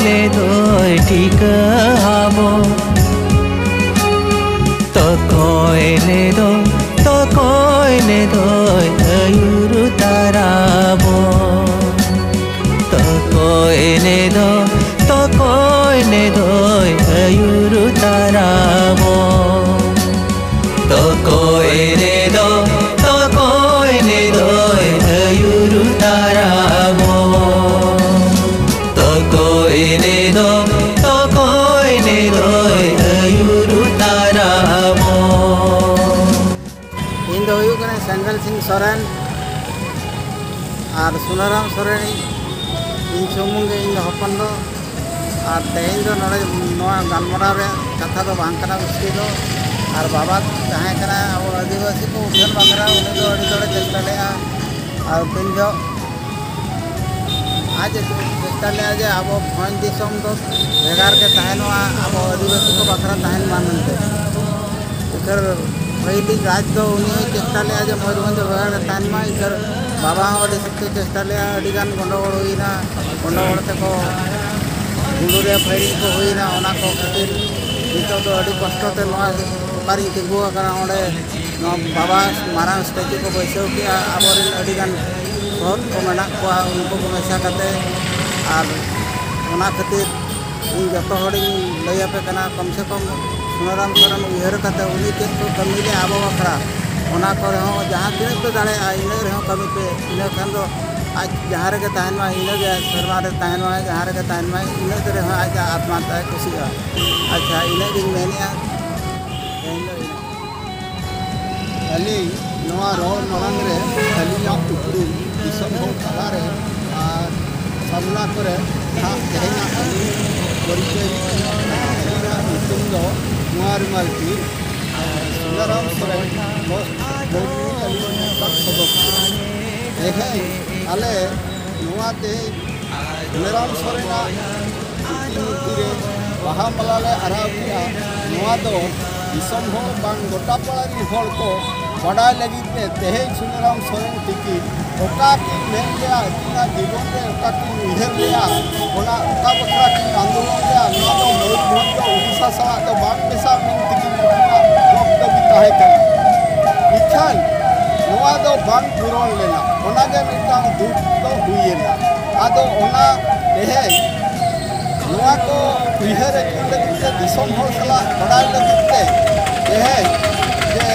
ले दोय ठीका हाबो तो कोयले दोय आयुर ताराबो तो कोयले दोय आयुर ताराबो तो कोयले दोय आयुर ताराबो तो कोयले दोय आयुर ताराबो। इन दो सेंगल सिंह सोरेन और सुनाराम सोरेन इन सुमुंगे इन हपन दो और तेहन दो नड़े नोआ गलमराव रे कथा दो बांग कना उसकी दो और बाबा जहाँ कना अब आदिवासी को उठन बकरा उन्हें दो अड़ी दौड़े चेष्टा लिया और पिन जो आज चेष्टा लिया जे अब भन दिसम दो भेगार के तहनवा अब आदिवासी को बकरा तहन मानते इधर पहली राज दो उन्हें चेष्टा लिया जे मयूरभंज भेगार के तहन मा इधर बाबा अड़ी सकते चेष्टा लिया अड़ीगान गंडगोल हुईना गंडगोल तक गुंडूरिया फायरिंग को हुईना ओना को खातिर नितो तो अड़ी कष्टते नोआ पारी तिगु आकना ओडे बाबा मारांग स्टैचू को बैसाव किया आबोरिन अड़ीगान बहुत को मेना को उनको को मेसा करते और ओना खातिर इन जतो हड़ी लैयापे कना कम से कम सुनाराम सोरेन उयहर करते उनी चेक को कमी ले आबो बकरा ओना करे हो जहाँ तीन पे दाड़े इन रहे कमी पे इन खान दो आज जहाँ रे तहन मा इन सरवा रे तहन मा जहाँ रे तहन मा इन रहे आज आत्माता खुशी अच्छा इन मेनिया अली नवा रोड मरंग रे अलिया उपरू दिसम हो तला रे सामना करे था तेहना अली परिचय अलिया नितुम दो मुआर मालती सुनाराम सोरेन बहुत अलिया बात सबक देखे आले नुआते सुनाराम सोरेना रे बाहा मलाले आराबिया नुआ दो दिसम हो बांग गोटा पड़ारी हर को बड़ा लगी तेहे सुनाराम सोरेन टिकी ओका की मेन लिया इतना जीवन रे ओका की उधर लिया ओना ओका बकरा की आंदोलन लिया नुआ दो मयूरभंज को उड़ीसा सला तो बांग पेशा मेन टिकी वक्त भी ताहे कर इखान नुआ दो बांग पुरोन लेना ओना के मिटांग दुख तो हुईना आदो ओना तेहे नुआ को उयहर लगे दिसम हर सला बड़ा लगे तेहे जे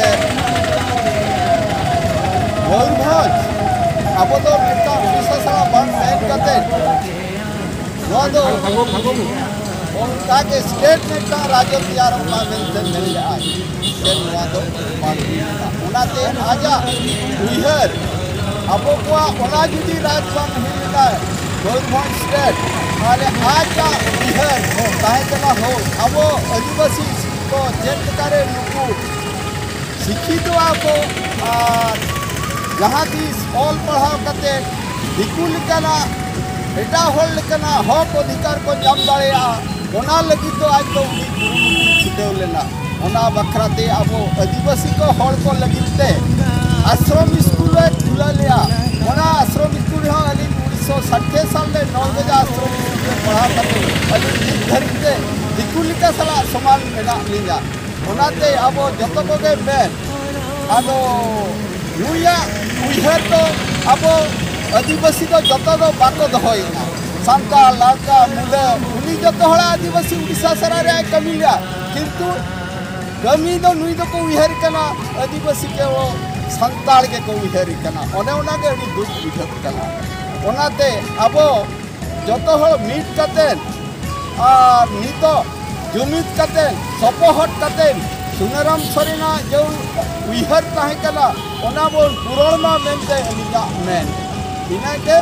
मयूरभंज अब तो मिटा उड़ीसा सला बांग मेन करते नुआ दो उनका के स्टेट मिटा राज्य तैयार होना मेंटेन मिल जाए से नुआ दो बांग ओनाते आजा उयहर अब को ओना जुदी राज बांग हिलना मयूरभंज स्टेट माने आजा उयहर हो ताहे चला हो अब आदिवासी को चेक करे नुकु शिक्षित को जहाँ की ऑल पढ़ाव करते दिकु लेकना एटा होल लेकना हक अधिकार को जाम दाड़ेया ओना लगी तो आज तो छुटेव लेना ओना बखराते अब आदिवासी को हर को लगते आश्रम स्कूल खुला लिया ओना आश्रम स्कूल हाँ अली 1960 साल में 9 बजे आश्रम स्कूल पढ़ा करते अली धरते दिकु लेका सला समान मेना लिया ओनाते अब जतो कोगे मेन आदो नुया उयहर तो अब आदिवासी तो जतो दो बाको दहोइना सांताल लाका मुले उनी जतो हला आदिवासी उड़ीसा सरा रे कमी लिया किंतु कमी दो नुई दो को उयहर कना आदिवासी के वो सांताल के को उयहर कना ओने ओना के अड़ी दुख बुझत कना ओनाते अब जतो हल मीट कतेन और नितो जुमित कतेन सपोहट कतेन सुनाराम सोरेना जो उयहर ताहे कना ओना बोल पुरोण मा मेनते अलिया मेन इना के